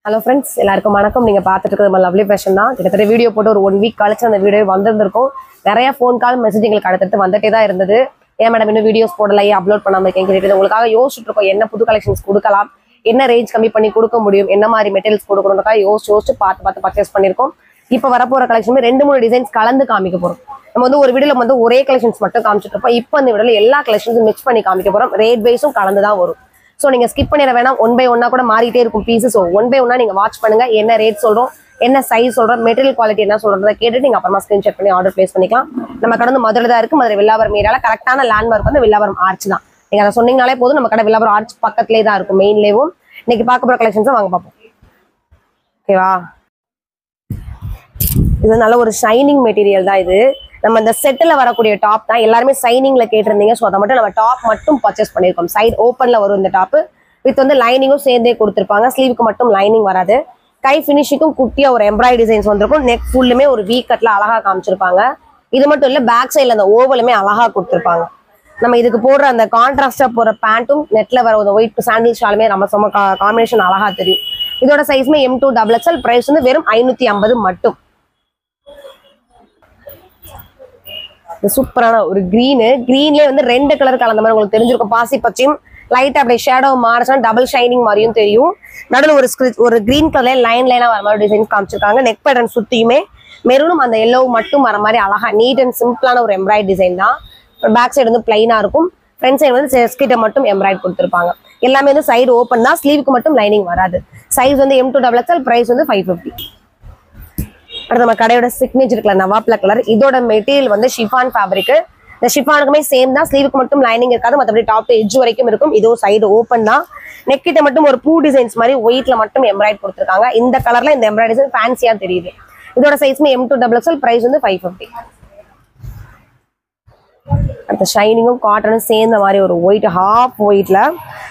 Hello friends, எல்லாருக்கும் வணக்கம். நீங்க பார்த்துட்டு இருக்கிறது நம்ம லவ்லி ஃபேஷன் தான். கிட்டத்தட்ட வீடியோ போட்டு ஒரு 1 வீக் கழிச்சு அந்த வீடியோ வந்திருந்திருக்கும். நிறைய ஃபோன் கால் மெசேஜ் எங்களுக்கு அடுத்தடுத்து வந்துட்டே தான் இருந்தது. ஏன் மேடம் இன்னும் வீடியோஸ் போடலையே, அப்லோட் பண்ணாம இருக்கேன் கேட்டு உங்களுக்காக யோசிச்சுட்டு இருக்கோம். என்ன புது கலெக்ஷன்ஸ் கொடுக்கலாம், என்ன ரேஞ்ச் கம்மி பண்ணி கொடுக்க முடியும், என்ன மாதிரி மெட்டீரியல்ஸ் கொடுக்கணும்னுக்காக யோசிச்சு பார்த்து பர்ச்சேஸ் பண்ணியிருக்கோம். இப்போ வரப்போற கலெக்ஷன் 2-3 டிசைன்ஸ் கலந்து காமிக்க போறோம். நம்ம வந்து ஒரு வீடியோல வந்து ஒரே கலெக்ஷன்ஸ் மட்டும் காமிச்சிட்டு இருப்போம். இப்போ அந்த வீடியோல எல்லா கலெக்ஷன்ஸும் மிக்ஸ் பண்ணி காமிக்க போறோம். ரேட் வைஸும் கலந்து தான் வரும். ஸோ நீங்க ஸ்கிப் பண்ணிட வேணாம். 1 by 1 கூட மாறிட்டே இருக்கும் பீஸஸ். ஸோ 1 by 1 நீங்க வாட்ச் பண்ணுங்க. என்ன ரேட் சொல்றோம், என்ன சைஸ் சொல்றோம், மெட்டீரியல் குவாலிட்டி என்ன சொல்றதை கேட்டுட்டு நீங்க அப்புறமா ஸ்கிரீன்ஷாட் பண்ணி ஆர்டர் பிளேஸ் பண்ணிக்கலாம். நம்ம கடை வந்து மதுரை தான் இருக்கு. மதுரை வில்லாவரம் ஏரியால கரெக்டான லேண்ட்மார்க் வந்து வில்லாவரம் ஆர்ச் தான். நீங்க அதை சொன்னீங்கனாலே போதும். நம்ம கடை வில்லாவரம் ஆர்ச் பக்கத்துலேயே தான் இருக்கும், மெயின்லேயும். இன்னைக்கு பார்க்க போற கலெக்ஷன்ஸை வாங்க பார்ப்போம். ஓகேவா? இது நல்ல ஒரு ஷைனிங் மெட்டீரியல் தான். இது நம்ம இந்த செட்டில் வரக்கூடிய டாப் தான். எல்லாருமே சைனிங்ல கேட்டிருந்தீங்க. ஸோ அதை மட்டும் நம்ம டாப் மட்டும் பர்ச்சேஸ் பண்ணியிருக்கோம். சைடு ஓப்பன்ல வரும் இந்த டாப். வித் வந்து லைனிங்கும் சேர்ந்தே கொடுத்துருப்பாங்க. ஸ்லீவுக்கு மட்டும் லைனிங் வராது. கை ஃபினிஷிங்கும் குட்டியா ஒரு எம்ப்ராய்டரி டிசைன்ஸ் வந்திருக்கும். நெக் ஃபுல்லுமே ஒரு வீ கட்ல அழகா காமிச்சிருப்பாங்க. இது மட்டும் இல்ல, பேக் சைட்ல அந்த ஓவலுமே அழகா கொடுத்துருப்பாங்க. நம்ம இதுக்கு போடுற அந்த கான்ட்ராஸ்டா போற பேண்ட்டும் நெட்ல வர ஒரு ஒயிட் சாண்டில் ஷாலுமே நம்ம சும்மா காம்பினேஷன் அழகா தெரியும். இதோட சைஸ்மே M2 XXL. பிரைஸ் வந்து வெறும் 550 மட்டும். சூப்பரான ஒரு கிரீன்லயே வந்து 2 கலர் கலந்த மாதிரி உங்களுக்கு தெரிஞ்சிருக்கும். பாசி பச்சையும் லைட்டா அப்படியே ஷேடோ மாறிச்சா டபுள் ஷைனிங் மாதிரியும் தெரியும். நடுவில் ஒரு கிரீன் கலர்ல லைனா வர மாதிரி டிசைன் காமிச்சிருக்காங்க. நெக் பேட்டர்ன் சுத்தியுமே மெரூனும் அந்த எல்லோ மட்டும் வர மாதிரி அழகா நீட் அண்ட் சிம்பிளான ஒரு எம்ப்ராய்டரி டிசைன் தான். பேக் சைடு வந்து பிளைனா இருக்கும். ஃப்ரண்ட் சைடு வந்து செஸ்ட் கிட்ட மட்டும் எம்ப்ராய்டரி கொடுத்துருப்பாங்க. எல்லாமே வந்து சைடு ஓப்பன் தான். ஸ்லீவுக்கு மட்டும் லைனிங் வராது. சைஸ் வந்து M2 XXL. பிரைஸ் வந்து 550. அடுத்து நம்ம கடையோட சிக்னேச்சர் கலர் நவாப்ல கலர். இதோட மெட்டீரியல் வந்து ஷிஃபான் ஃபேப்ரிக். இந்த ஷிஃபானுக்குமே சேம் தான். ஸ்லீவுக்கு மட்டும் லைனிங் இருக்காது. மற்றபடி டாப் எட்ஜ் வரைக்கும் இருக்கும். இதுவும் சைடு ஓப்பன் தான். நெக் கிட்ட மட்டும் ஒரு பூ டிசைன்ஸ் மாதிரி ஒயிட்ல மட்டும் எம்ப்ராய்டரி கொடுத்துருக்காங்க. இந்த கலர்ல இந்த எம்ப்ராய்டரி டிசைன் ஃபேன்சியா தெரியுது. இதோட சைஸ்மே M2 XXL. பிரைஸ் வந்து 550. அடுத்த ஷைனிங்கும் காட்டனும் சேர்ந்த மாதிரி ஒரு ஒயிட் ஹாஃப் ஒயிட்ல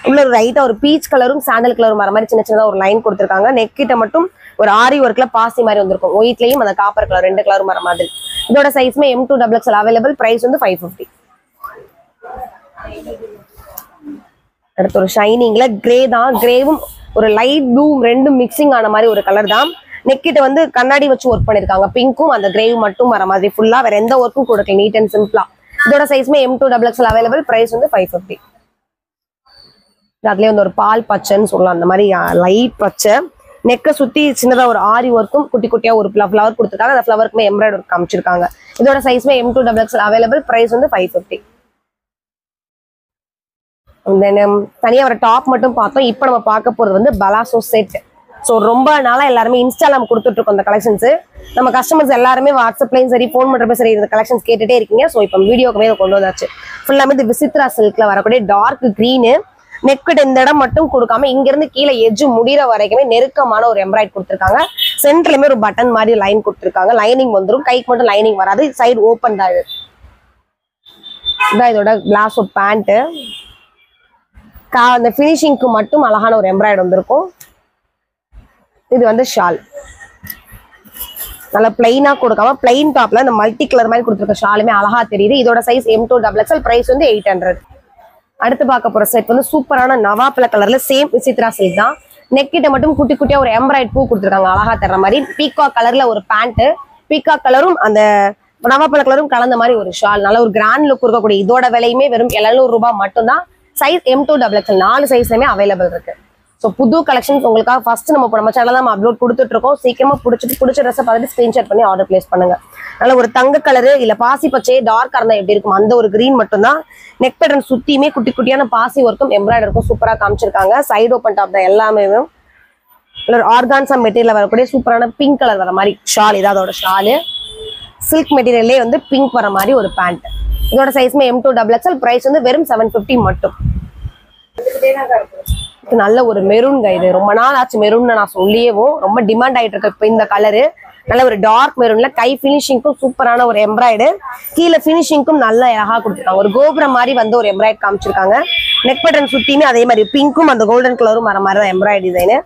உள்ள ஒரு ரைட்டா ஒரு பீச் கலரும் சாண்டல் கலரும் வர மாதிரி சின்ன சின்னதா ஒரு லைன் கொடுத்துருக்காங்க. நெக் கிட்ட மட்டும் ஒரு ஆரி ஒர்க்ல பாசி மாதிரி வந்திருக்கும். ஒயிட்லயும் அந்த காப்பர் கலர் 2 கலரும் வர மாதிரி. இதோட சைஸ்மே M2 XXL அவைலபிள். பிரைஸ் வந்து 550. அடுத்து ஒரு ஷைனிங்ல கிரே தான். கிரேவும் ஒரு லைட் ப்ளூ ரெண்டும் மிக்சிங் ஆன மாதிரி ஒரு கலர் தான். நெக்கிட்ட வந்து கண்ணாடி வச்சு ஒர்க் பண்ணிருக்காங்க. பிங்க்கும் அந்த கிரேவும் மட்டும் வர மாதிரி ஃபுல்லா வேற எந்த ஒர்க்கும் கொடுக்கல. நீட் அண்ட் சிம்பிளா. இதோட சைஸ்மே M2 XXL அவைலபிள். பிரைஸ் வந்து 550. அதுலயே வந்து ஒரு பால் பச்சைன்னு சொல்லலாம். அந்த மாதிரி லைட் பச்சை. நெக்கை சுத்தி சின்னதா ஒரு ஆரி ஒர்க்கும் குட்டி குட்டியா ஒரு ஃபிளவர் கொடுத்துருக்காங்க. அந்த ஃபிளவருக்குமே எம்ப்ராய்டரி ஒர்க் காமிச்சிருக்காங்க. இதோட சைஸ்மே M2 XXL அவைலபிள். பிரைஸ் வந்து 550. தனியா ஒரு டாப் மட்டும் பார்த்தோம். இப்போ நம்ம பார்க்க போறது வந்து பலாசோ செட். ஸோ ரொம்ப நாளா எல்லாருமே இன்ஸ்டால நம்ம கொடுத்துட்டு இருக்கோம் இந்த கலெக்ஷன்ஸ். நம்ம கஸ்டமர்ஸ் எல்லாருமே வாட்ஸ்அப்லையும் சரி ஃபோன் பண்றப்ப சரி இந்த கலெக்ஷன்ஸ் கேட்டுட்டே இருக்கீங்க. ஸோ இப்போ வீடியோக்குமே கொண்டு வந்தாச்சு. ஃபுல்லாமே இந்த விசித்ரா சில்க்ல வரக்கூடிய டார்க் கிரீனு. நெக்கிட்ட இந்த இடம் மட்டும் கொடுக்காம இங்க இருந்து கீழே எஜ்ஜு முடிகிற வரைக்குமே நெருக்கமான ஒரு எம்ப்ராய்டரி கொடுத்துருக்காங்க. சென்டர்லயுமே ஒரு பட்டன் மாதிரி லைன் கொடுத்துருக்காங்க. லைனிங் வந்துடும். கைக்கு மட்டும் லைனிங் வராது. சைடு ஓப்பன் தான். இதுதான் இதோட பிளாசோ பேண்ட். அந்த ஃபினிஷிங்க்கு மட்டும் அழகான ஒரு எம்ப்ராய்டரி வந்திருக்கும். இது வந்து ஷால் நல்லா பிளைனா கொடுக்காம பிளைன் டாப்ல இந்த மல்டி கலர் மாதிரி கொடுத்துருக்க ஷாலுமே அழகா தெரியுது. இதோட சைஸ் M2 XXL. பிரைஸ் வந்து 800. அடுத்து பார்க்க போற செட் வந்து சூப்பரான நவாப்ல கலர்ல சேம் விசித்ரா சில்க் தான். நெக் கிட்ட மட்டும் குட்டி குட்டியா ஒரு எம்ப்ராய்டரி பூ கொடுத்துருக்காங்க அழகா தர்ற மாதிரி. பீகா கலர்ல ஒரு பேண்ட். பீகா கலரும் அந்த நவாப்பழ கலரும் கலந்த மாதிரி ஒரு ஷால். நல்ல ஒரு கிராண்ட் லுக் இருக்கக்கூடிய இதோட விலையுமே வெறும் 700 ரூபாய் மட்டும் தான். Size M2 XXL. 4 சைஸ்லயுமே அவைலபிள் இருக்கு. ஸோ புது கலெக்ஷன்ஸ் உங்களுக்காக ஃபர்ஸ்ட் நம்ம சேனல் தான் அப்லோட் கொடுத்துட்டு இருக்கோம். சீக்கிரமா பிடிச்ச ட்ரெஸ்ஸை பார்த்துட்டு ஸ்கிரீன்ஷாட் பண்ணி ஆர்டர் பிளேஸ் பண்ணுங்க. நல்ல ஒரு தங்க கலரு இல்ல பாசி பச்சை டார்க் இருந்தா எப்படி இருக்கும் அந்த ஒரு கிரீன் மட்டும் தான். நெக் பேட்டர்ன் சுத்தியுமே குட்டி குட்டியான பாசி ஒர்க்கும் எம்ப்ராய்டரி இருக்கும் சூப்பரா காமிச்சிருக்காங்க. சைடு ஓப்பன் டாப் தான் எல்லாமே. ஒரு ஆர்கான்சா மெட்டீரியல் வரக்கூடிய சூப்பரான பிங்க் கலர் வர மாதிரி ஷால். இதான் அதோட ஷாலு. சில்க் மெட்டீரியல்லே வந்து பிங்க் வர மாதிரி ஒரு பேண்ட். இதோட சைஸ்மே M2 XXL. பிரைஸ் வந்து வெறும் 750 மட்டும். நல்ல ஒரு மெரூன் இது ரொம்ப நாள் ஆச்சு மெரூன் நான் சொல்லியேவும். ரொம்ப டிமாண்ட் ஆயிட்டு இருக்கு இப்போ இந்த கலரு. நல்ல ஒரு டார்க் மெரூன்ல கை பினிஷிங்க்கும் சூப்பரான ஒரு எம்ப்ராய்டு. கீழே பினிஷிங்க்கும் நல்ல அழகா கொடுத்துருக்காங்க. ஒரு கோபுரம் மாதிரி வந்து ஒரு எம்ப்ராய்டு காமிச்சிருக்காங்க. நெக் பட்டன் சுத்தியுமே அதே மாதிரி பிங்க்கும் அந்த கோல்டன் கலரும் வர மாதிரி தான் எம்ப்ராய்டு டிசைனு.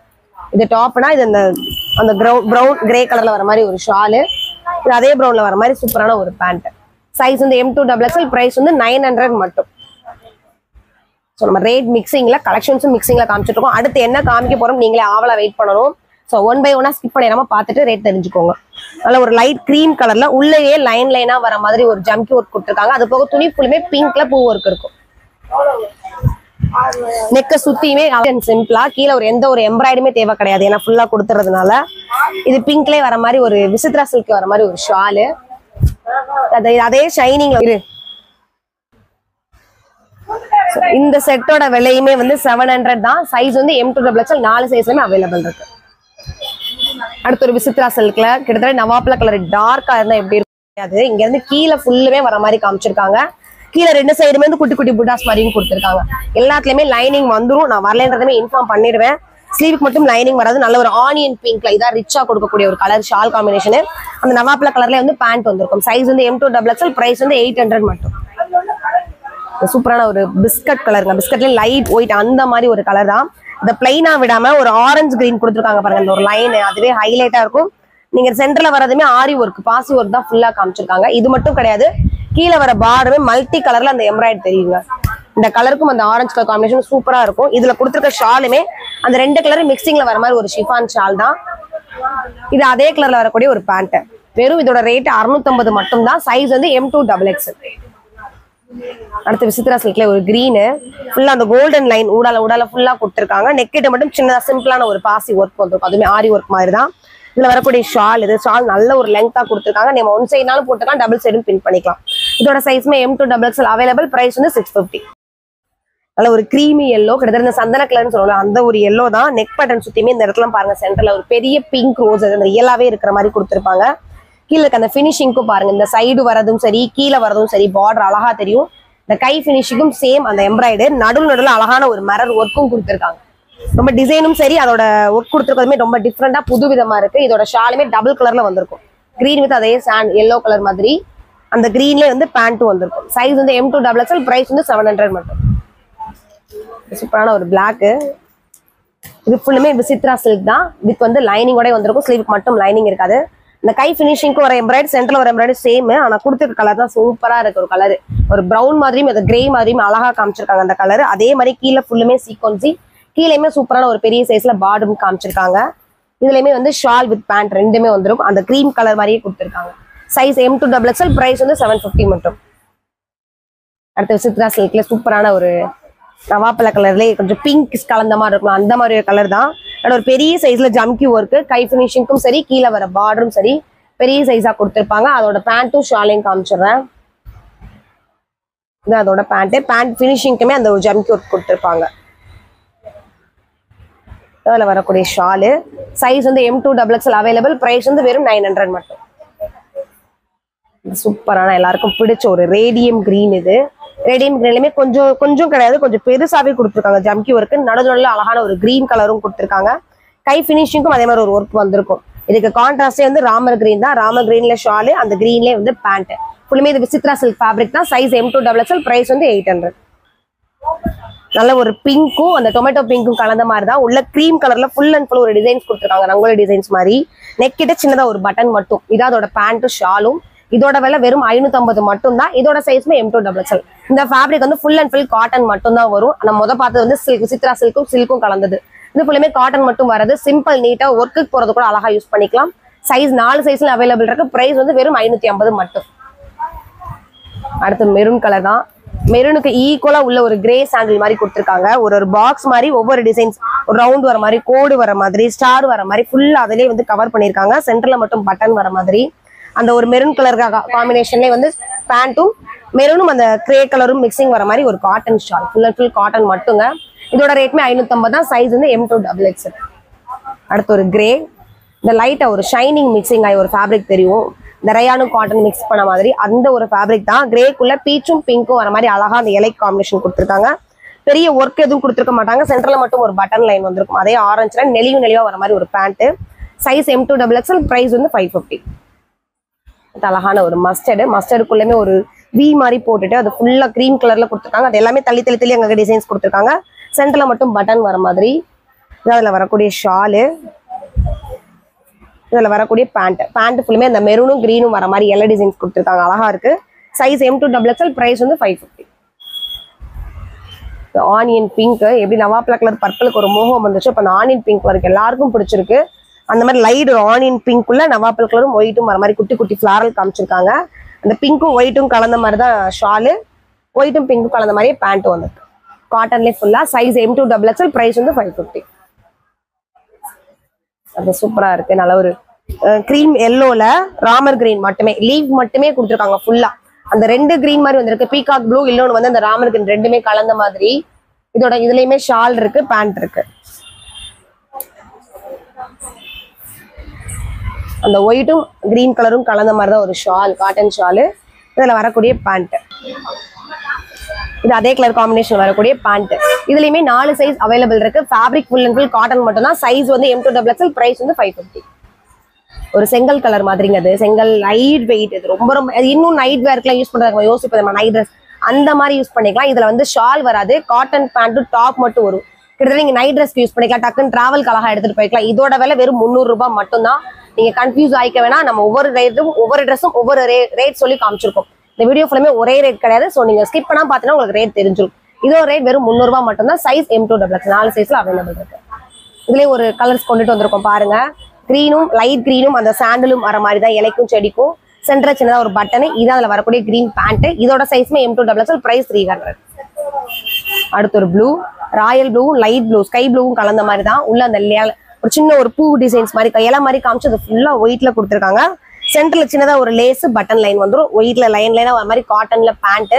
இது டாப்னா இது அந்த ப்ரௌன் கிரே கலர்ல வர மாதிரி ஒரு ஷாலு. இது அதே ப்ரௌன்ல வர மாதிரி சூப்பரான ஒரு பேண்ட். சைஸ் வந்து M2 XXL. பிரைஸ் வந்து 900 மட்டும். ஸோ நம்ம ரேட் மிக்சிங்ல கலெக்ஷன்ஸும் மிக்சிங்ல காமிச்சிட்டு இருக்கோம். அடுத்து என்ன காமிக்க போறோம் நீங்களே ஆவலா வெயிட் பண்ணணும். ஸோ 1 by 1 ஸ்கிப் பண்ணிடாம பார்த்துட்டு ரேட் தெரிஞ்சுக்கோங்க. நல்ல ஒரு லைட் கிரீம் கலர்ல உள்ளேயே லைனா வர மாதிரி ஒரு ஜம்கி ஒர்க் கொடுத்துருக்காங்க. அது போக துணி ஃபுல்லுமே பிங்க்ல பூ ஒர்க் இருக்கும். நெக்க சுத்தியுமே சிம்பிளா கீழே ஒரு எந்த ஒரு எம்ப்ராய்டரியுமே தேவை கிடையாது. ஏன்னா ஃபுல்லா கொடுத்துறதுனால இது பிங்க்லேயே வர மாதிரி ஒரு விசித்ரா சில்க் வர மாதிரி ஒரு ஷாலு. அதே ஷைனிங்ல இரு. இந்த செட்டோட விலையுமே வந்து 700 தான். சைஸ் வந்து M2XL 4 சைஸ்லயுமே அவைலபிள் இருக்கு. அடுத்து ஒரு விசித்ரா சில்க்ல கிட்டத்தட்ட நவாப்ல கலர் டார்க்கா இருந்தா எப்படி இருக்கும், இங்க இருந்து கீழே ஃபுல்லுமே வர மாதிரி காமிச்சிருக்காங்க. கீழே 2 சைடுமே வந்து குட்டி குட்டி புட்டாஸ் மாதிரியும் கொடுத்துருக்காங்க. எல்லாத்துலயுமே லைனிங் வந்துடும். நான் வரலன்றதுமே இன்ஃபார்ம் பண்ணிடுவேன். ஸ்லீவுக்கு மட்டும் லைனிங் வராது. நல்ல ஒரு ஆனியன் பிங்க்ல இதான் ரிச்சா கொடுக்கக்கூடிய ஒரு கலர் ஷால் காம்பினேஷன். அந்த நவாப்ல கலர்ல வந்து பேண்ட் வந்திருக்கும். சைஸ் வந்து M2XL, பிரைஸ் வந்து 800 மட்டும். சூப்பரான ஒரு பிஸ்கட் கலருங்க. பிஸ்கட்ல லைட் ஒயிட் அந்த மாதிரி ஒரு கலர் தான். இந்த பிளைனா விடாம ஒரு ஆரஞ்சு கிரீன் கொடுத்துருக்காங்க பாருங்க. இந்த ஒரு லைன் அதுவே ஹைலைட்டா இருக்கும். நீங்க சென்டர்ல வரதுமே ஆரி ஒர்க் பாசி ஒர்க் தான் ஃபுல்லா காமிச்சிருக்காங்க. இது மட்டும் கிடையாது, கீழே வர பார்டருமே மல்டி கலர்ல அந்த எம்ப்ராய்டரி தெரியுங்க. இந்த கலருக்கும் அந்த ஆரஞ்சு கலர் காம்பினேஷன் சூப்பரா இருக்கும். இதுல கொடுத்துருக்க ஷாலுமே அந்த 2 கலரும் மிக்சிங்ல வர மாதிரி ஒரு ஷிஃபான் ஷால் தான். இது அதே கலர்ல வரக்கூடிய ஒரு பேண்ட். வெறும் இதோட ரேட் 650 மட்டும் தான். சைஸ் வந்து M2XL. அடுத்து விசித்ரா சில்க்ல ஒரு கிரீனு ஃபுல்லா அந்த கோல்டன் லைன் ஊடால ஃபுல்லா கொடுத்துருக்காங்க. நெக்கிட்ட மட்டும் சின்னதா சிம்பிளான ஒரு பாசி ஒர்க் வந்துருக்கும். அதுவுமே ஆரி ஒர்க் மாதிரி தான். இதுல வரக்கூடிய ஷால், இது ஷால் நல்ல ஒரு லெங்தா கொடுத்துருக்காங்க. நம்ம 1 சைடுனாலும் போட்டுக்கலாம், டபுள் சைடும் பின் பண்ணிக்கலாம். இதோட சைஸ்மே M2XL அவைலபிள். பிரைஸ் வந்து 650. நல்ல ஒரு கிரீமி எல்லோ, கிட்டத்தட்ட சந்தன கலர்னு சொல்லுவாங்க அந்த ஒரு எல்லோ தான். நெக் பேட்டர்ன் சுத்தியுமே இந்த இடத்துல பாருங்க, சென்டர்ல ஒரு பெரிய பிங்க் ரோஸ் அந்த ரியலாவே இருக்கிற மாதிரி கொடுத்துருப்பாங்க. கீழே இருக்க அந்த பினிஷிங்க்கும் பாருங்க, இந்த சைடு வரதும் சரி கீழே வரதும் சரி பார்டர் அழகா தெரியும். இந்த கை பினிஷிங்கும் சேம் அந்த எம்ப்ராய்டரி நடுவில் அழகான ஒரு மிரர் ஒர்க்கும் கொடுத்துருக்காங்க. ரொம்ப டிசைனும் சரி அதோட ஒர்க் கொடுத்துருக்கதுமே ரொம்ப டிஃப்ரெண்டா புது விதமா இருக்கு. இதோட ஷாலுமே டபுள் கலர்ல வந்திருக்கும். கிரீன் வித் அதே சாண்ட் எல்லோ கலர் மாதிரி அந்த கிரீன்லேயே வந்து பேண்ட்டும் வந்திருக்கும். சைஸ் வந்து M2XL, பிரைஸ் வந்து 700 மட்டும். சூப்பரான ஒரு பிளாக்கு. இது ஃபுல்லுமே விசித்ரா சில்க் தான். வித் வந்து லைனிங்கோட வந்திருக்கும். ஸ்லீவுக்கு மட்டும் லைனிங் இருக்காது. இந்த கை பினிஷிங்க்கு ஒரு எம்ப்ராய்டரி, சென்டர்ல ஒரு எம்ப்ராய்டரி சேம். ஆனா கொடுத்துருக்க கலர் தான் சூப்பரா இருக்கு. ஒரு கலர் ஒரு ப்ரௌன் மாதிரியும் அந்த கிரே மாதிரியும் அழகா காமிச்சிருக்காங்க அந்த கலர். அதே மாதிரி கீழே ஃபுல்லுமே சீக்வன்சி, கீழேயுமே சூப்பரான ஒரு பெரிய சைஸ்ல பார்டரும் காமிச்சிருக்காங்க. இதுலயுமே வந்து ஷால் வித் பேண்ட் ரெண்டுமே வந்துடும். அந்த கிரீம் கலர் மாதிரியே கொடுத்துருக்காங்க. சைஸ் M2XL, பிரைஸ் வந்து 750 மட்டும். அடுத்து விசித்ரா சில்க்ல சூப்பரான ஒரு நவாப்பழ கலர்லேயே கொஞ்சம் பிங்க் கலந்த மாதிரி இருக்கும். அந்த மாதிரி ஒரு கலர் தான். ஒரு பெரிய சைஸ்ல ஜம்கி ஒர்க்கு, கை பினிஷிங்க்கும் சரி கீழே வர பார்டரும் சரி பெரிய சைஸா கொடுத்துருப்பாங்க. அதோட பேண்ட்டும் ஷாலையும் காமிச்சிடுறேன். இது அதோட பேண்ட் பினிஷிங்க்குமே அந்த ஒரு ஜம்கி ஒர்க் கொடுத்துருப்பாங்க. அதில் வரக்கூடிய ஷாலு. சைஸ் வந்து M2XL அவைலபிள். பிரைஸ் வந்து வெறும் 900 மட்டும். சூப்பரான எல்லாருக்கும் பிடிச்ச ஒரு ரேடியம் கிரீன். இது ரேடியம் கிரீன்லயுமே கொஞ்சம் கிடையாது, கொஞ்சம் பெருசாவே கொடுத்துருக்காங்க ஜம்கி ஒர்க்கு. நடுநடுல அழகான ஒரு கிரீன் கலரும் கொடுத்துருக்காங்க. கை பினிஷிங்க்கும் அதே மாதிரி ஒரு ஒர்க் வந்திருக்கும். இதுக்கு கான்ட்ராஸ்டே வந்து ராமர் கிரீன் தான். ராமர் கிரீன்ல ஷாலு, அந்த கிரீன்லேயே வந்து பேண்ட். ஃபுல்லுமே இது விசித்ரா சில்க் ஃபேப்ரிக் தான். சைஸ் M2XL, பிரைஸ் வந்து 800. நல்ல ஒரு பிங்க்கும் அந்த டொமேட்டோ பிங்க்கும் கலந்த மாதிரி தான். உள்ள கிரீம் கலர்ல ஃபுல் அண்ட் ஃபுல் ஒரு டிசைன்ஸ் கொடுத்துருக்காங்க, ரங்கோலி டிசைன்ஸ் மாதிரி. நெக் கிட்ட சின்னதா ஒரு பட்டன் மட்டும். இதான் அதோட பேண்ட்டும் ஷாலும். இதோட விலை வெறும் 550 மட்டும் தான். இதோட சைஸ்மே M2XL. இந்த ஃபேப்ரிக் வந்து ஃபுல் அண்ட் ஃபுல் காட்டன் மட்டும் தான் வரும். நம்ம பார்த்தது வந்து விசித்ரா சில்க்கும் கலந்தது. இது ஃபுல்லுமே காட்டன் மட்டும் வரது. சிம்பிள் நீட்டா ஒர்க்குக்கு போறது கூட அழகா யூஸ் பண்ணிக்கலாம். சைஸ் 4 சைஸ்ல அவைலபிள் இருக்கு. பிரைஸ் வந்து வெறும் 550 மட்டும். அடுத்து மெரூன் கலர் தான். மெரூனுக்கு ஈக்குவலா உள்ள ஒரு கிரே சாண்டில் மாதிரி கொடுத்துருக்காங்க. ஒரு பாக்ஸ் மாதிரி ஒவ்வொரு டிசைன்ஸ், ஒரு ரவுண்ட் வர மாதிரி, கோடு வர மாதிரி, ஸ்டார் வர மாதிரி ஃபுல்லா அதிலே வந்து கவர் பண்ணிருக்காங்க. சென்டர்ல மட்டும் பட்டன் வர மாதிரி அந்த ஒரு மெரூன் கலர் காம்பினேஷன்லேயே வந்து பேண்ட்டும் மெரூனும் அந்த கிரே கலரும் மிக்சிங் வர மாதிரி ஒரு cotton shawl. Full and full cotton மட்டுங்க. இதோட ரேட்மே 550 தான். சைஸ் வந்து M2XL. அடுத்து ஒரு கிரே. இந்த லைட்டா ஒரு ஷைனிங் மிக்சிங் ஆகி ஒரு ஃபேப்ரிக் தெரியும். இந்த ரயானும் காட்டன் மிக்ஸ் பண்ண மாதிரி அந்த ஒரு ஃபேப்ரிக் தான். கிரேக்குள்ள பீச்சும் பிங்க்கும் வர மாதிரி அழகா அந்த இலை காம்பினேஷன் கொடுத்துருக்காங்க. பெரிய ஒர்க் எதுவும் கொடுத்துருக்க மாட்டாங்க. சென்டர்ல மட்டும் ஒரு பட்டன் லைன் வந்திருக்கும். அதே ஆரஞ்சுல நெளிவா வர மாதிரி ஒரு பேண்ட். சைஸ் M2XL, பிரைஸ் வந்து 550. அழகான ஒரு மஸ்டர்டுக்குள்ளமே ஒரு வி மாதிரி போட்டுட்டு அது ஃபுல்லா கிரீம் கலர்ல கொடுத்துருக்காங்க. அது எல்லாமே தள்ளி அங்க டிசைன்ஸ் கொடுத்துருக்காங்க. சென்டர்ல மட்டும் பட்டன் வர மாதிரி. அதுல வரக்கூடிய ஷாலு, இதுல வரக்கூடிய பேண்ட் ஃபுல்லுமே அந்த மெரூனும் கிரீனும் வர மாதிரி எல்லா டிசைன்ஸ் கொடுத்துருக்காங்க. அழகா இருக்கு. சைஸ் M2XL, பிரைஸ் வந்து 550. ஆனியன் பிங்க் எப்படி நவாப்ல கலர் பர்பிளுக்கு ஒரு மோகம் வந்துச்சு. இப்போ அந்த ஆனியன் பிங்க் வரைக்கும் எல்லாருக்கும் பிடிச்சிருக்கு. அந்த மாதிரி லைட் ஒரு ஆனியன் பிங்க்குள்ள நவாப்பல் கலரும் ஒயிட்டும் வர மாதிரி குட்டி குட்டி ஃபிளாரல் காமிச்சிருக்காங்க. அந்த பிங்க்கும் ஒயிட்டும் கலந்த மாதிரி தான் ஷாலு, ஒயிட்டும் பிங்க்கும் கலந்த மாதிரியே பேண்ட் வந்துருக்கு. காட்டன்லேயே ஃபுல்லா. சைஸ் M2XXL, பிரைஸ் வந்து 550. அது சூப்பரா இருக்கு. நல்ல ஒரு கிரீம் எல்லோல ராமர் கிரீன் மட்டுமே, லீவ் மட்டுமே கொடுத்துருக்காங்க ஃபுல்லா. அந்த 2 கிரீன் மாதிரி வந்திருக்கு, பீகாக் ப்ளூ, இன்னொன்று வந்து அந்த ராமர் கிரீன் ரெண்டுமே கலந்த மாதிரி. இதோட இதுலயுமே ஷால் இருக்கு, பேண்ட் இருக்கு. அந்த ஒயிட்டும் கிரீன் கலரும் கலந்த மாதிரி தான் ஒரு ஷால், காட்டன் ஷாலு. இதுல வரக்கூடிய பேண்ட், இது அதே கலர் காம்பினேஷன் வரக்கூடிய பேண்ட். இதுலயுமே 4 சைஸ் அவைலபிள் இருக்கு. Fabric full and full cotton மட்டும் தான். சைஸ் வந்து M2XXL, பிரைஸ் வந்து 550. ஒரு செங்கல் கலர் மாதிரிங்க, அது செங்கல் லைட் வெயிட். இது ரொம்ப ரொம்ப இன்னும் நைட் வேர்க்குலாம் யூஸ் பண்றாங்க. யோசிப்போம் நைட் ட்ரெஸ் அந்த மாதிரி யூஸ் பண்ணிக்கலாம். இதுல வந்து ஷால் வராது, காட்டன் பேண்ட் டாப் மட்டும் வரும். கிட்டத்தட்ட நீங்க நைட் ட்ரெஸ்க்கு யூஸ் பண்ணிக்கலாம், டக்குன்னு டிராவல் அழகா எடுத்துட்டு போய்க்கலாம். இதோட விலை வெறும் 300 ரூபாய் மட்டும் தான். நீங்க கன்ஃபியூஸ் ஆயிக்க வேணா, நம்ம ஒவ்வொரு ரேட்டும் ஒவ்வொரு ட்ரெஸ்ஸும் ஒவ்வொரு ரேட் சொல்லி காமிச்சிருக்கோம். இந்த வீடியோ ஃபுல்லுமே ஒரே ரேட் கிடையாது. ஸோ நீங்க ஸ்கிப் பண்ணா பாத்தீங்கன்னா உங்களுக்கு ரேட் தெரிஞ்சிடும். இதோட ரேட் வெறும் 300 ரூபாய் மட்டும் தான். சைஸ் M2XXL, 4 சைஸ்ல அவைலபிள் இருக்கு. இதுலயே ஒரு கலர்ஸ் கொண்டுட்டு வந்திருக்கோம் பாருங்க. கிரீனும் லைட் கிரீனும் அந்த சாண்டலும் வர மாதிரி தான், இலைக்கும் செடிக்கும். சென்டர் சின்னதா ஒரு பட்டனு, இது அதுல வரக்கூடிய கிரீன் பேண்ட். இதோட சைஸ்மே M2XXL, பிரைஸ் 300. அடுத்து ஒரு ப்ளூ, ராயல் ப்ளூவும் லைட் ப்ளூ ஸ்கை ப்ளூவும் கலந்த மாதிரி தான். உள்ள அந்த ஒரு சின்ன ஒரு பூ டிசைன்ஸ் மாதிரி இலை மாதிரி காமிச்சு அது ஃபுல்லா ஒயிட்ல கொடுத்துருக்காங்க. சென்டர்ல சின்னதா ஒரு லேஸ் பட்டன் லைன் வந்துடும், ஒயிட்ல லைனா வர மாதிரி காட்டன்ல பேண்ட்.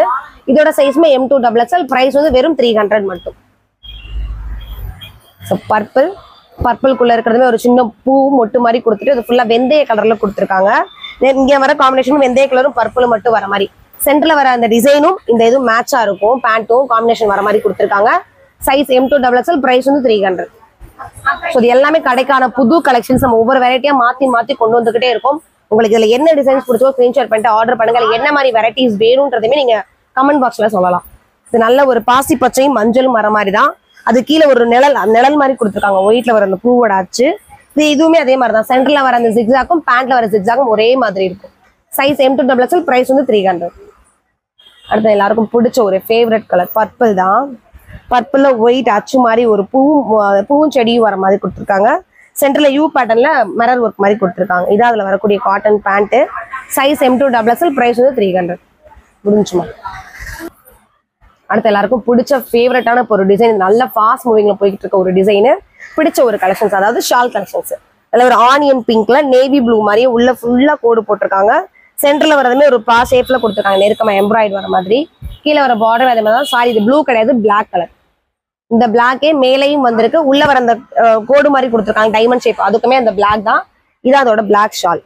இதோட சைஸ்மே M2XXL, பிரைஸ் வந்து வெறும் 300 மட்டும். பர்பிள்குள்ள இருக்கிறதுமே ஒரு சின்ன பூ மொட்டு மாதிரி கொடுத்துட்டு அது ஃபுல்லா வெந்தய கலர்ல கொடுத்துருக்காங்க. இங்க வர காம்பினேஷனும் வெந்தய கலரும் பர்பிளும் மட்டும் வர மாதிரி. சென்டர்ல வர அந்த டிசைனும் இந்த இதுவும் மேட்சா இருக்கும், பேண்ட்டும் காம்பினேஷன் வர மாதிரி கொடுத்துருக்காங்க. சைஸ் M2XXL, பிரைஸ் வந்து 300. ஸோ இது எல்லாமே கடைக்கான புது கலெக்ஷன்ஸ். நம்ம ஒவ்வொரு வெரைட்டியா மாத்தி கொண்டு வந்துகிட்டே இருக்கும். உங்களுக்கு இதுல என்ன டிசைன்ஸ் பிடிச்சோ ஸ்கிரீன்ஷாட் பண்ணிட்டு ஆர்டர் பண்ணுங்க. என்ன மாதிரி வெரைட்டிஸ் வேணும்ன்றதுமே நீங்க கமெண்ட் பாக்ஸ்ல சொல்லலாம். இது நல்ல ஒரு பாசி பச்சையும் மஞ்சளும் வர மாதிரி தான். அது கீழே ஒரு நிழல் மாதிரி கொடுத்துருக்காங்க, ஒயிட்ல வர அந்த பூவோட ஆச்சு. இதுவுமே அதே மாதிரி தான். சென்டர்ல வர அந்த ஜிக்ஸாக்கும் பேண்ட்ல வர ஜிக்ஸாக்கும் ஒரே மாதிரி இருக்கும். சைஸ் M2XXL, பிரைஸ் வந்து 300. அடுத்து எல்லாருக்கும் பிடிச்ச ஒரு ஃபேவரட் கலர் பர்பிள் தான். பர்பிள்ல ஒயிட் அச்சு மாதிரி ஒரு பூவும் செடியும் வர மாதிரி கொடுத்துருக்காங்க. சென்டர்ல யூ பேட்டர்ன்ல மிரர் ஒர்க் மாதிரி கொடுத்துருக்காங்க. இதான் அதுல வரக்கூடிய cotton pant. Size M2XXL, price வந்து 300. முடிஞ்சுமா? அடுத்து எல்லாருக்கும் பிடிச்ச ஃபேவரட்டான ஒரு டிசைன், நல்ல ஃபாஸ்ட் மூவிங்ல போயிட்டு இருக்க ஒரு டிசைனு, பிடிச்ச ஒரு கலெக்ஷன்ஸ், அதாவது ஷால் கலெக்ஷன்ஸ். அதில் ஒரு ஆனியன் பிங்க்ல நேவி ப்ளூ மாதிரியே உள்ள ஃபுல்லா கோடு போட்டிருக்காங்க. சென்டர்ல வரதுமே ஒரு பா ஷேப்ல கொடுத்துருக்காங்க, நெருக்கமா எம்ப்ராய்டு வர மாதிரி. கீழே வர பார்டர் அதே மாதிரி தான். சாரி, இது ப்ளூ கிடையாது, பிளாக் கலர். இந்த பிளாக்கே மேலையும் வந்திருக்கு. உள்ள வர அந்த கோடு மாதிரி கொடுத்துருக்காங்க, டைமண்ட் ஷேப், அதுக்குமே அந்த பிளாக் தான். இது அதோட பிளாக் ஷால்.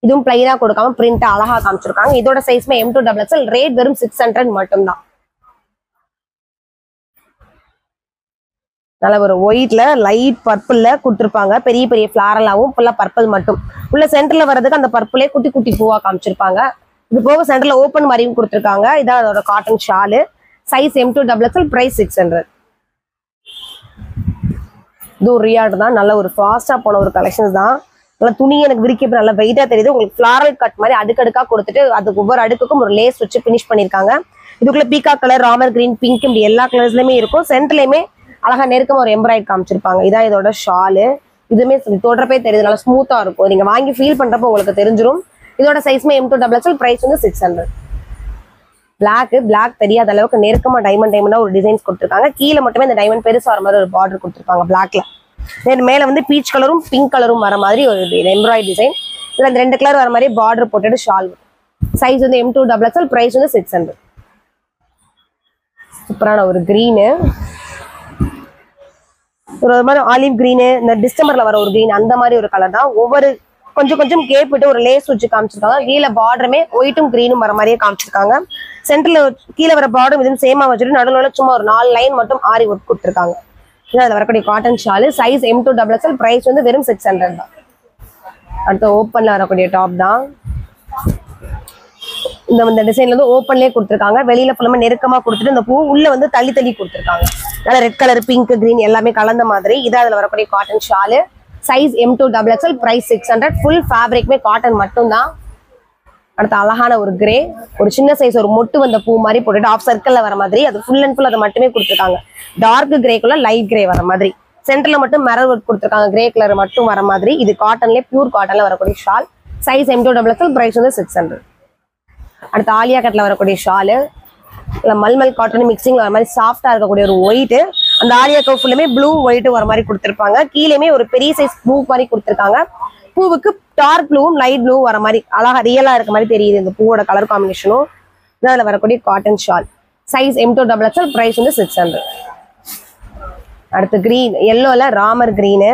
இதுவும் பிளைனா கொடுக்காம பிரிண்ட் அழகா காமிச்சிருக்காங்க. இதோட சைஸ்மே M2XXL, ரேட் வெறும் 600 மட்டும் தான். நல்ல ஒரு ஒயிட்ல லைட் பர்பிள்ல கொடுத்துருப்பாங்க, பெரிய பெரிய ஃபிளாரலாவும் ஃபுல்லா பர்பிள் மட்டும். உள்ள சென்டர்ல வர்றதுக்கு அந்த பர்பிளே குட்டி குட்டி பூவா காமிச்சிருப்பாங்க. இது போக சென்டர்ல ஓப்பன் மாதிரியும் கொடுத்துருக்காங்க. இதான் அதோட cotton shawl. Size M2XXL, price 600. இது ஒரு ரியாட் தான், நல்ல ஒரு ஃபாஸ்டா போன ஒரு கலெக்ஷன்ஸ் தான். நல்லா துணி எனக்கு விரிக்க நல்லா வெயிட்டா தெரியுது. உங்களுக்கு ஃபிளாரல் கட் மாதிரி அடுக்கடுக்கா கொடுத்துட்டு அதுக்கு ஒவ்வொரு அடுக்குக்கும் ஒரு லேஸ் வச்சு பினிஷ் பண்ணிருக்காங்க. இதுக்குள்ள Bhika colour, Ramar green, pink, இப்படி எல்லா கலர்ஸ்லயுமே இருக்கும். சென்டர்லயுமே அழகா நெருக்கமா ஒரு எம்ப்ராய்டு காமிச்சிருப்பாங்க. இதான் இதோட ஷாலு. இதுவுமே தொடரப்பே தெரியுது, நல்லா ஸ்மூத்தா இருக்கும். நீங்க வாங்கி ஃபீல் பண்றப்போ உங்களுக்கு தெரிஞ்சிடும். இதோட சைஸ்மே M2XXL, பிரைஸ் வந்து 600. பிளாக் தெரியாத அளவுக்கு நெருக்கமா டைமண்டா ஒரு டிசைன்ஸ் கொடுத்துருக்காங்க. கீழே மட்டுமே இந்த டைமண்ட் பெருசா வர மாதிரி ஒரு பார்டர் கொடுத்துருக்காங்க பிளாக்ல. மேல வந்து பீச் கலரும் பிங்க் கலரும் வர மாதிரி ஒரு எம்ப்ராய்டு டிசைன். இதுல இந்த 2 கலர் வர மாதிரி பார்டர் போட்டுட்டு ஷால். சைஸ் வந்து M2XXL, பிரைஸ் வந்து 600. சூப்பரான ஒரு கிரீனு, ஒரு மாதிரி ஆலிவ் கிரீனு, இந்த டிசம்பர்ல வர ஒரு கிரீன், அந்த மாதிரி ஒரு கலர் தான். ஒவ்வொரு கொஞ்சம் கேப் விட்டு ஒரு லேஸ் வச்சு காமிச்சிருக்காங்க. கீழே பார்டருமே ஒயிட்டும் கிரீனும் வர மாதிரியே காமிச்சிருக்காங்க. சென்டர்ல கீழே வர பார்டரும் இதுவும் சேமா வச்சுட்டு நடுவில் சும்மா ஒரு 4 லைன் மட்டும் ஆரி ஒர்க் கொடுத்துருக்காங்க. அதுல வரக்கூடிய cotton shawl. Size M2XXL, price வந்து வெறும் 600 தான். அடுத்து ஓப்பன்ல வரக்கூடிய டாப் தான். இந்த டிசைன்ல வந்து ஓப்பன்லயே கொடுத்துருக்காங்க. வெளியில ஃபுல்லாமே நெருக்கமா கொடுத்துட்டு இந்த பூ உள்ள வந்து தள்ளி கொடுத்துருக்காங்க. நல்ல ரெட் கலர், பிங்க், கிரீன் எல்லாமே கலந்த மாதிரி. இதான் அதுல வரக்கூடிய cotton shawl. Size M2XXL, price 600. Full ஃபேப்ரிக்மே காட்டன் மட்டும் தான். அடுத்து அழகான ஒரு கிரே, ஒரு சின்ன சைஸ் ஒரு மொட்டு வந்த பூ மாதிரி போட்டுட்டு ஆஃப் சர்க்கிள்ல வர மாதிரி, அது ஃபுல் அண்ட் ஃபுல் அதை மட்டுமே கொடுத்துருக்காங்க. டார்க் கிரேக்குள்ள லைட் கிரே வர மாதிரி. சென்டர்ல மட்டும் மிரர் ஒர்க் கொடுத்துருக்காங்க, கிரே கலர் மட்டும் வர மாதிரி. இது காட்டன்லேயே பியூர் காட்டன்ல வரக்கூடிய ஷால். சைஸ் M2XL, பிரைஸ் வந்து 600. அடுத்து ஆலியா கட்ல வரக்கூடிய ஷாலு, இல்லை மல்மல் காட்டன் மிக்சிங் வர மாதிரி சாஃப்டா இருக்கக்கூடிய ஒரு ஒயிட். அந்த ஆலியா கவ் ஃபுல்லுமே ப்ளூ ஒயிட் வர மாதிரி கொடுத்துருப்பாங்க. கீழேயுமே ஒரு பெரிய சைஸ் பூ மாதிரி கொடுத்துருக்காங்க. பூவுக்கு டார்க் ப்ளூவும் லைட் ப்ளூ வர மாதிரி அழகா ரியலா இருக்க மாதிரி தெரியுது இந்த பூவோட கலர் காம்பினேஷனும். இதில் வரக்கூடிய cotton shawl. Size M2XL, price வந்து 600. அடுத்து கிரீன், எல்லோல ராமர் கிரீனு,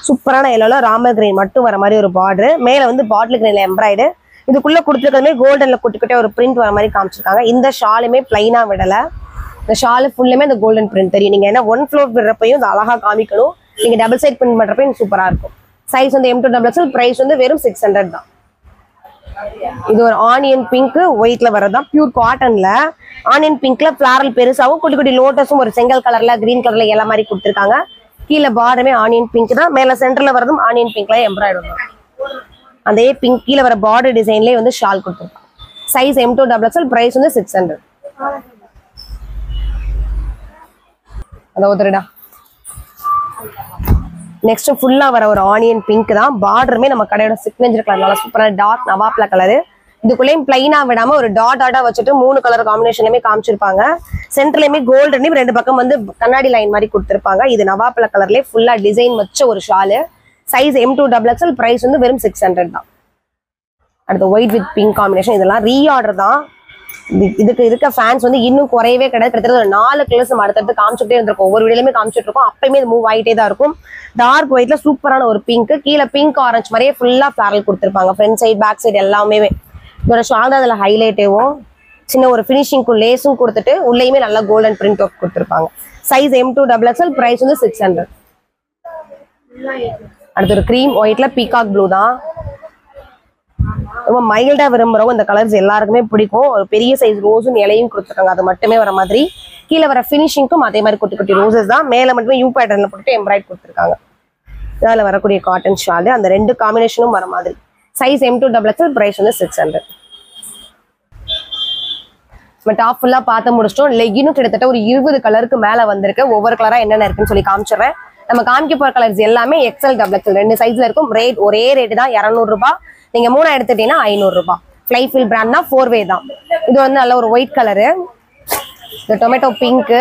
சூப்பரான எல்லோல ராமர் கிரீன் மட்டும் வர மாதிரி ஒரு பார்டர். மேல வந்து பாட்டில் கிரீன்ல எம்ப்ராய்டு. இதுக்குள்ள கொடுத்துருக்கதுமே கோல்டன்ல குட்டி குட்டியா ஒரு பிரிண்ட் வர மாதிரி காமிச்சிருக்காங்க. இந்த ஷாலுமே பிளைனா விடல, இந்த ஷாலு ஃபுல்லுமே இந்த கோல்டன் பிரிண்ட் தெரியும். நீங்க என்ன ஒன் ஃப்ளோர் விடுறப்பையும் இந்த அழகா காமிக்கணும், நீங்க டபுள் சைட் பிரிண்ட் பண்றப்பையும் சூப்பரா இருக்கும். சைஸ் வந்து M2XL, பிரைஸ் வந்து வெறும் 600 தான். இது ஒரு ஆனியன் பிங்க் ஒயிட்ல வரதான், பியூர் காட்டன்ல. ஆனியன் பிங்க்ல பிளாரல் பெருசாவும் குட்டி குட்டி லோட்டஸும் ஒரு செங்கல் கலர்ல கிரீன் கலர்ல எல்லா மாதிரி கொடுத்துருக்காங்க. கீழே பார்டருமே ஆனியன் பிங்க் தான், மேல சென்டர்ல வரதும் ஆனியன் பிங்க்ல எம்ப்ராய்டு வரும். அதே பிங்க் கீழே வர பார்டர் டிசைன்லேயே வந்து ஷால் கொடுத்துருக்காங்க. சைஸ் M2XL, பிரைஸ் வந்து 600. அதான் நெக்ஸ்ட் ஃபுல்லா வர ஒரு ஆனியன் பிங்க் தான். பார்டருமே நம்ம கடையோட சிக்னேச்சர் கலர்னால சூப்பரான டார்க் நவாப்ல கலரு. இதுக்குள்ளேயும் பிளைனா விடாம ஒரு டாட் டாட்டா வச்சுட்டு 3 கலர் காம்பினேஷன்லயுமே காமிச்சிருப்பாங்க. சென்டர்லயுமே கோல்டனையும் 2 பக்கம் வந்து கண்ணாடி லைன் மாதிரி கொடுத்துருப்பாங்க. இது நவாப்ல கலர்லயே ஃபுல்லா டிசைன் வச்ச ஒரு ஷாலு. சைஸ் M2XL, பிரைஸ் வந்து வெறும் 600 தான். அடுத்து ஒயிட் வித் பிங்க் காம்பினேஷன், இதெல்லாம் ரீஆர்டர் தான். இதுக்கு இருக்க ஃபேன்ஸ் வந்து இன்னும் குறையவே கிடையாது. கிட்டத்தட்ட ஒரு 4 கலர்ஸ் நம்ம அடுத்தடுத்து காமிச்சுட்டே இருந்திருக்கோம், ஒவ்வொரு வீடியோலுமே காமிச்சிட்டு இருக்கோம். அப்பயுமே இது மூவ் ஆகிட்டே தான் இருக்கும். டார்க் ஒயிட்ல சூப்பரான ஒரு பிங்க், கீழே பிங்க் ஆரஞ்சு மாதிரியே ஃபுல்லா ஃபிளாரல் கொடுத்துருப்பாங்க. ஃப்ரண்ட் சைட் பேக் சைடு எல்லாமே இதோட ஷால் தான் அதில் ஹைலைட்டேவும். சின்ன ஒரு ஃபினிஷிங்க்கு லேஸும் கொடுத்துட்டு உள்ளேயுமே நல்லா கோல்டன் பிரிண்ட் ஒர்க் கொடுத்துருப்பாங்க. சைஸ் M2XL, பிரைஸ் வந்து 600. அடுத்து ஒரு கிரீம் ஒயிட்ல பீகாக் ப்ளூ தான். ரொம்ப மைல்டா விரும்புறவங்க இந்த கலர்ஸ் எல்லாருக்குமே பிடிக்கும். ஒரு பெரிய சைஸ் ரோஸும் இலையும் கொடுத்துருக்காங்க, அது மட்டுமே வர மாதிரி. கீழே வர ஃபினிஷிங்க்கும் அதே மாதிரி குட்டி குட்டி ரோசஸ் தான். மேல மட்டுமே யூ பேட்டர்ன்ல போட்டு எம்ப்ராய்ட் கொடுத்துருக்காங்க. இதில் வரக்கூடிய காட்டன் ஷாலு, அந்த 2 காம்பினேஷனும் வர மாதிரி. சைஸ் M2XL, பிரைஸ் வந்து 600. நம்ம டாப் ஃபுல்லா பார்த்து முடிச்சிட்டோம். லெகினும் கிட்டத்தட்ட ஒரு 20 கலருக்கு மேல வந்திருக்கு. ஒவ்வொரு கலரா என்னென்ன இருக்குன்னு சொல்லி காமிச்சிடுறேன். நம்ம காமிக்க போற கலர்ஸ் எல்லாமே XL, XXL 2 சைஸ்ல இருக்கும். ரேட் ஒரே ரேட் தான், 200 ரூபாய். நீங்க 3 எடுத்துட்டீங்கன்னா 500 ரூபாய். ஃபிளைஃபில் பிராண்ட் தான், 4-way தான். இது வந்து நல்ல ஒரு ஒயிட் கலரு, இந்த tomato pink,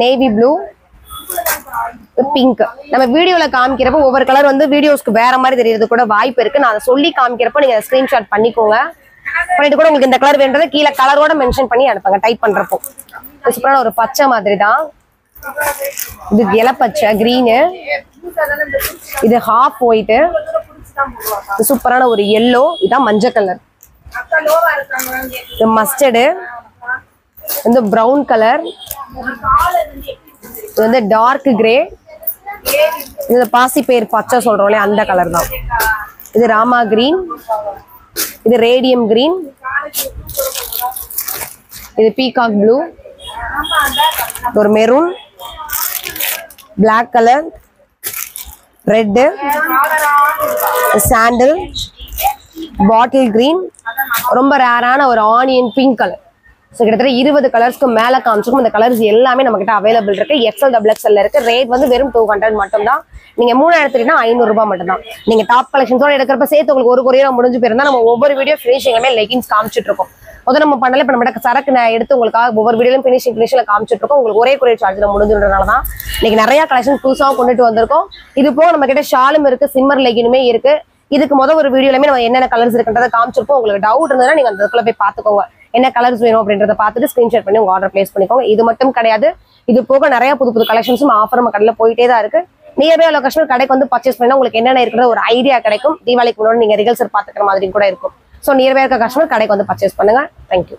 navy blue, pink. நம்ம வீடியோல காமிக்கிறப்ப ஒவ்வொரு கலர் வந்து வீடியோஸ்க்கு வேற மாதிரி தெரியறது கூட வாய்ப்பு இருக்கு. நான் அதை சொல்லி காமிக்கிறப்ப நீங்க ஸ்கிரீன்ஷாட் பண்ணிக்கோங்க. பண்ணிட்டு கூட உங்களுக்கு இந்த கலர் வேண்டதை கீழே கலரோட மென்ஷன் பண்ணி அனுப்புங்க டைப் பண்றப்போ. சூப்பரான ஒரு பச்சை மாதிரி தான். இது இலை பச்சை கிரீனு, இது ஹாஃப் ஒயிட்டு, சூப்பரான ஒரு எல்லோ, இதான் மஞ்சள் கலர், இது மஸ்டர்டு, இந்த பிரவுன் கலர், இது வந்து டார்க் கிரே, இது பாசி பேர் பச்சை சொல்றோம்ல அந்த கலர் தான். இது ராமா கிரீன், இது ரேடியம் கிரீன், இது பீகாக் ப்ளூ, ஒரு மெரூன், பிளாக் கலர், ரெட், சாண்டில், பாட்டில் கிரீன், ரொம்ப ரேரான ஒரு ஆனியன் பிங்க் கலர். ஸோ கிட்டத்தட்ட 20 கலர்ஸ்க்கு மேலே காமிச்சிருக்கும். இந்த கலர்ஸ் எல்லாமே நம்ம கிட்ட அவைலபிள் இருக்கு. XL, XXL இருக்கு. ரேட் வந்து வெறும் 200 மட்டும் தான். நீங்க 3 எடுத்துட்டீங்கன்னா 500 ரூபாய் மட்டும் தான். நீங்க டாப் கலெக்ஷன்ஸோட எடுக்கிறப்ப சேர்த்து உங்களுக்கு ஒரு கொரியரா முடிஞ்சு போயிருந்தா நம்ம ஒவ்வொரு வீடியோ ஃபினிஷிங்குமே லெகின்ஸ் காமிச்சிட்டு இருக்கோம். முதல்ல நம்ம பண்ணல, இப்போ நம்ம சரக்கு நான் எடுத்து உங்களுக்காக ஒவ்வொரு வீடியோலையும் ஃபினிஷிங்ல காமிச்சிட்டு இருக்கோம். உங்களுக்கு ஒரே கொரியர் சார்ஜ்ல முடிஞ்சுன்றதுனால தான் இன்னைக்கு நிறைய கலெக்ஷன் புதுசாக கொண்டுட்டு வந்திருக்கோம். இது போக நம்ம கிட்ட ஷாலும் இருக்கு, சிம்மர் லெகினுமே இருக்கு. இதுக்கு ஒரு வீடியோலயுமே நம்ம என்னென்ன கலர்ஸ் இருக்குன்றதை காமிச்சிருப்போம். உங்களுக்கு டவுட் இருந்ததுன்னா நீங்க அந்த இடத்துல போய் பாத்துக்கோங்க, என்ன கலர்ஸ் வேணும் அப்படின்றத பார்த்துட்டு ஸ்கிரீன்ஷாட் பண்ணி உங்க ஆர்டர் பிளேஸ் பண்ணிக்கோங்க. இது மட்டும் கிடையாது, இது போக நிறைய புது புது கலெக்ஷன்ஸும் ஆஃபர் நம்ம கடையில் போயிட்டே தான் இருக்கு. நியர்பை லொகேஷன் கடைக்கு வந்து பர்ச்சேஸ் பண்ணா உங்களுக்கு என்னென்ன இருக்கிற ஒரு ஐடியா கிடைக்கும். தீபாவளிக்கு முன்னாடி நீங்க ரிகல்சர் பாத்துக்கிற மாதிரி கூட இருக்கும். ஸோ நியர்பை இருக்க கஸ்டமர் கடைக்கு வந்து பர்ச்சேஸ் பண்ணுங்க. தேங்க்யூ.